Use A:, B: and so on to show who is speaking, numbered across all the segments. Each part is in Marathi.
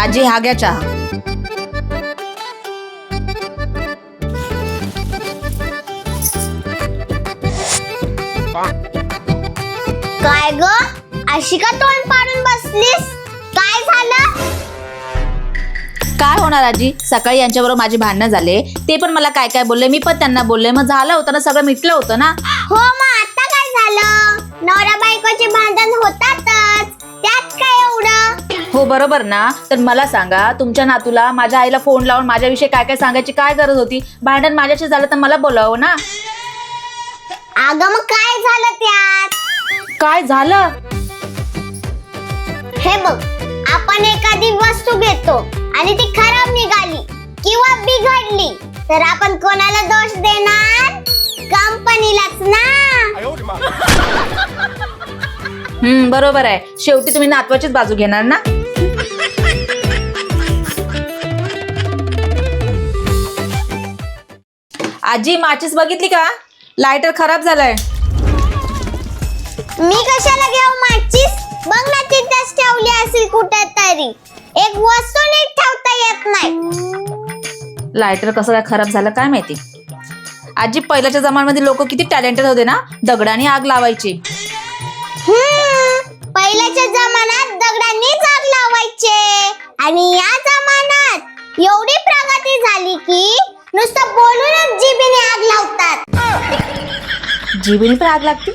A: आजी हा घ्या चहा.
B: काय ग अशी का तोंड पाडून बसलीस? काय झालं?
A: काय होणार आजी, सकाळी यांच्याबरोबर माझी भांडणं झाले, ते पण मला काय काय बोलले, मी पण त्यांना बोलले, मग झालं होतं ना, सगळं मिटलं होतं ना.
B: हो मग आता काय झालं? नवरा बायकोचे भांडण होतातच, त्यात काय एवढं?
A: हो बरोबर ना. तर मला सांगा, तुमच्या नातूला माझ्या आईला फोन लावून माझ्याविषयी काय काय सांगायची काय गरज होती? भांडण माझ्याशी झालं तर मला बोलावं ना.
B: अगं मग काय झालं त्यात?
A: काय झालं?
B: हे बघ, आपण एखादी वस्तू घेतो आणि ती खराब निघाली किंवा बिघडली तर आपण कोणाला दोष देणार? कंपनीलाच ना.
A: बरोबर आहे. शेवटी तुम्ही नातवाचीच बाजू घेणार ना. आजी माचीस बघितली का? लायटर खराब झालाय.
B: मी कशाला घेऊ माचीस? बघ ना तिथेच ठेवली असेल कुठे तरी. एक वस्तू नीट ठेवता येत नाही.
A: लायटर कसं काय खराब झालं काय माहिती. आजी पहिल्याच्या जमान्यामध्ये लोक किती टॅलेंटेड होते ना, दगडाने आग लावायची.
B: पहिल्याच्या जमान्यात दगडांनीच आग लावायचे आणि या जमान्यात एवढी प्रगती झाली की नुसतं बोलूनच जिभेने आग लावतात.
A: जिभेने पण आग लागते.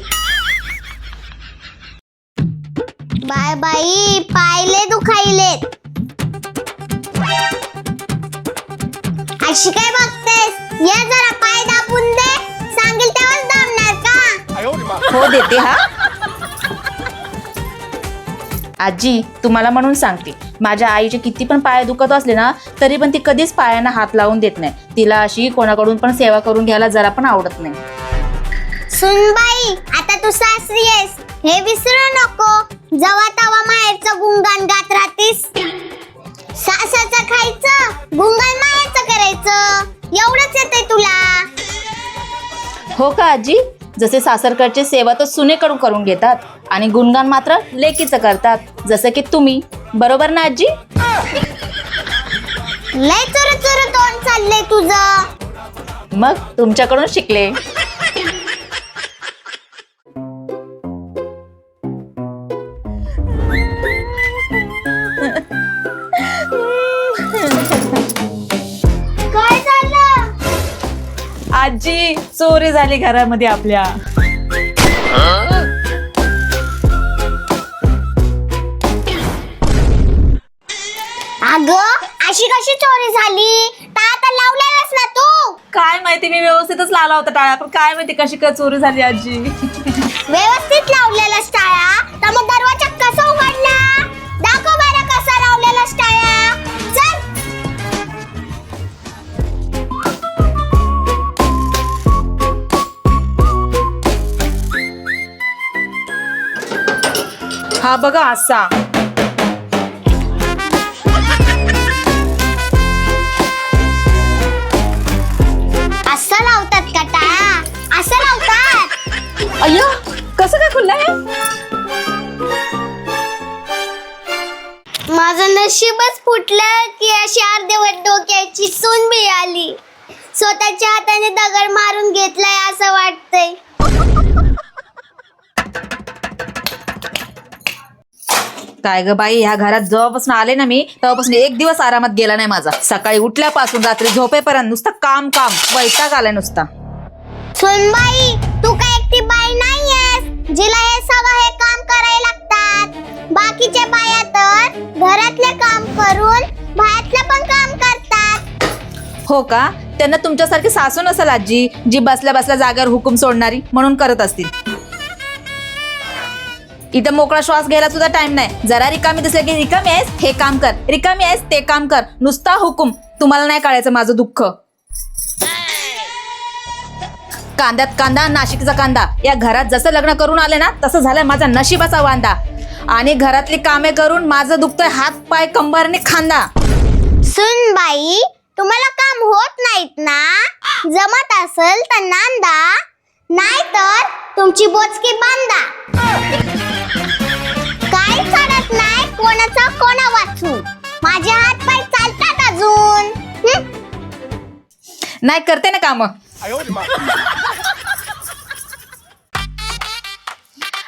B: बाय बाई, पायले दुखायलेत. अशी काय बघतेस? ये जरा पाय दाबून दे. सांगेल तेव्हाच दाबणार का?
A: हो देते हा. आजी तुम्हाला म्हणून सांगते, माझ्या आईचे किती पण पाय दुखत असले ना, तरी पण ती कधीच पायांना हात लावून देत नाही. तिला अशी कोणाकडून पण सेवा करून घ्यायला जरा पण आवडत नाही.
B: सुनबाई, आता तू सासरी आहेस हे विसरू नको. जवा तवा माहेरचं गुणगान गात राहतीस. सासाचं खायचं, गुणगान माहेरचं करायचं, एवढंच येतंय तुला.
A: हो का आजी? जसे सासरकडचे सेवा तर सुनेकडून करून घेतात आणि गुणगान मात्र लेकीचं करतात, जसं की तुम्ही. बरोबर ना आजी?
B: लय चुरू चुरू तोंड चाललंय तुझं.
A: मग तुमच्याकडून शिकले.
B: काय झालं?
A: आजी चोरी झाली घरामध्ये आपल्या.
B: अगं अशी कशी चोरी झाली? टाळा लावलेलास ना तू?
A: काय माहिती, मी व्यवस्थितच लावला होता टाळा, पण काय माहिती कशी काय चोरी झाली आजी.
B: व्यवस्थित लावलेलास टाळा, तर मग दरवाजा कसा उघडला? दाखव बरं कसा लावलेलास टाळा. चल.
A: हा बघा असा.
B: असं लावतात का टाळा? असं लावतात?
A: अय्या कसं काय खुललंय?
B: माझं नशीबच फुटलं की अशी अर्धवट डोक्याची सून मिळाली. स्वतःच्या हाताने दगड मारून घेतलाय असं वाटतंय.
A: काय ग बाई, ह्या घरात जेव्हापासून आले ना मी, तेव्हापासून एक दिवस आरामात गेला नाही माझा. सकाळी उठल्यापासून रात्री झोपेपर्यंत नुसतं काम काम, वैताग आलाय नुसता.
B: सुनबाई, तू काय एकटी बाई नाहीयेस जिला हे सगळं काम करायला लागतात. बाकीच्या बाया तर घरातले काम करून बाहेरले पण काम करतात.
A: हो का? त्यांना तुमच्यासारखी सासू नसेल आजी, जी बसल्या बसल्या जागेवर हुकूम सोडणारी, म्हणून करत असतील. इथं मोकळा श्वास घ्यायला सुद्धा टाइम नाही. जरा रिकामी दिसले की रिकामी आहेस हे काम कर, रिकामी आहेस ते काम कर, नुसता हुकूम. तुम्हाला नाही कळायचं माझं दुःख. कांद्यात कांदा, नाशिकचा कांदा. या घरात जसं लग्न करून आले ना, तसं झालंय माझा नशिबाचा वांदा. आणि घरातली कामे करून माझं दुखतंय हात पाय कंबर आणि खांदा.
B: सुनबाई, तुम्हाला काम होत नाहीत ना? जमत असेल तर नांदा, नाही तर तुमची बोचकी बांधा. काय चालत नाही कोणाचा कोणा वाचून. माझ्या
A: नाही करते ना काम.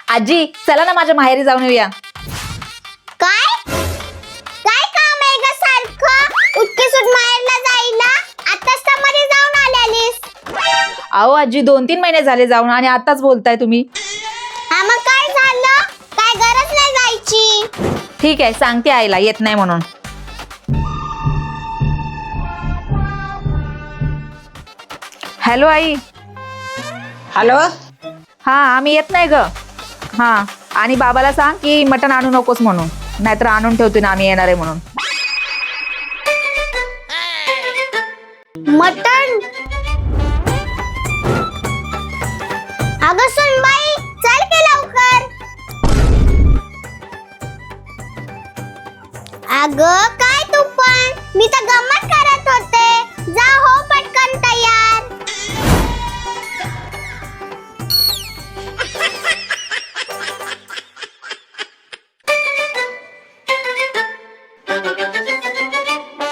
A: आजी चला ना माझ्या माहेरी जाऊन येऊया.
B: काय काय काम आहे ग सारखं उठके सुट माहेरला जायला? आताच तर मध्ये जाऊन आल्यालीस.
A: अहो आजी 2-3 महिने झाले जाऊन आणि आताच बोलताय तुम्ही.
B: हा मग काय झालं? काय गरज नाही जायची.
A: ठीक आहे सांगते आईला येत नाही म्हणून. हॅलो आई.
C: हॅलो.
A: हा आम्ही येत नाही ग. हा आणि बाबाला सांग की मटण आणू नकोस म्हणून, नाहीतर आणून ठेवतो ना आम्ही येणार आहे म्हणून.
B: मटण? अगं सुनबाई चल की लवकर. अगं काय तू पण, मी तर गंमत करत होते. जा हो पटकन तयार.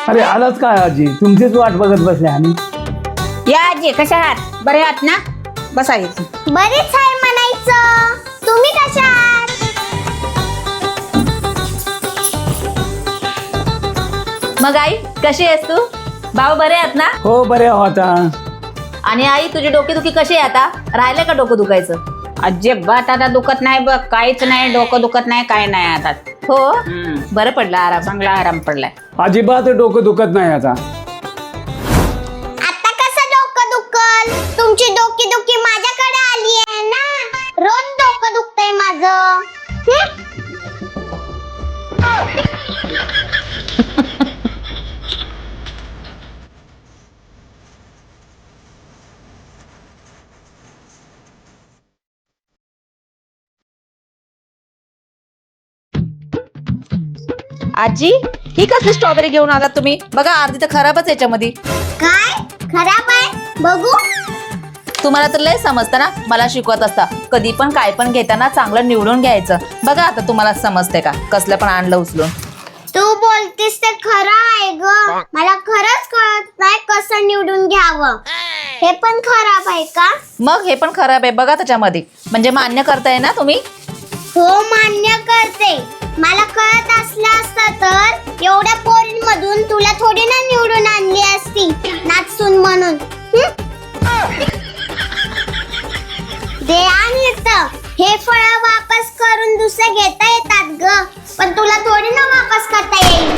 D: अरे आलाच काय आजी, तुमचीच वाट बघत बसले आम्ही.
C: या आजी कशा आहात? बरे आहात ना? बसा इथे.
B: बरीच आहे म्हणायचं. तुम्ही कशा आहात?
A: मग आई कशी आहेस तू? भाऊ बरे आहेत ना?
D: हो बरे होता.
A: आणि आई तुझी डोकेदुखी कशी आहे आता? राहिलं का डोकं दुखायचं?
C: अजिबात आता दुखत नाही बघ, काहीच नाही, डोकं दुखत नाही, काय नाही आता.
A: हो बरं पडलं आराम.
C: चांगला आराम पडलाय.
D: अजिबात डोकं दुखत नाही आता.
B: आता कसं डोकं दुखल? तुमची डोकी दुखी माझ्याकडे आली आहे ना. रोज डोकं दुखतंय माझं.
A: आजी ही कसली स्ट्रॉबेरी घेऊन आलात तुम्ही? बघा अर्धी तर खराबच याच्यामध्ये.
B: काय खराब आहे? बघू.
A: तुम्हाला तर लय समजतं ना, मला शिकवत असता. कधी पण काय पण घेताना चांगलं निवडून घ्यायचं. बघा आता तुम्हाला समजते का कसलं पण आणलं उचलून.
B: तू बोलतीस ते खरं आहे ग. मला खरंच कळत नाही कसं निवडून घ्यावं. हे पण खराब आहे का?
A: मग हे पण खराब आहे बघा त्याच्यामध्ये. म्हणजे मान्य करताय ना तुम्ही?
B: हो मान्य करते. मला कळत असलं असतं तर एवढ्या पोरींमधून तुला थोडी ना निवडून आणली असती नाचून म्हणून. दे आणि हे फळं वापस करून दुसरे घेता येतात ग, पण तुला थोडी ना वापस करता येईल.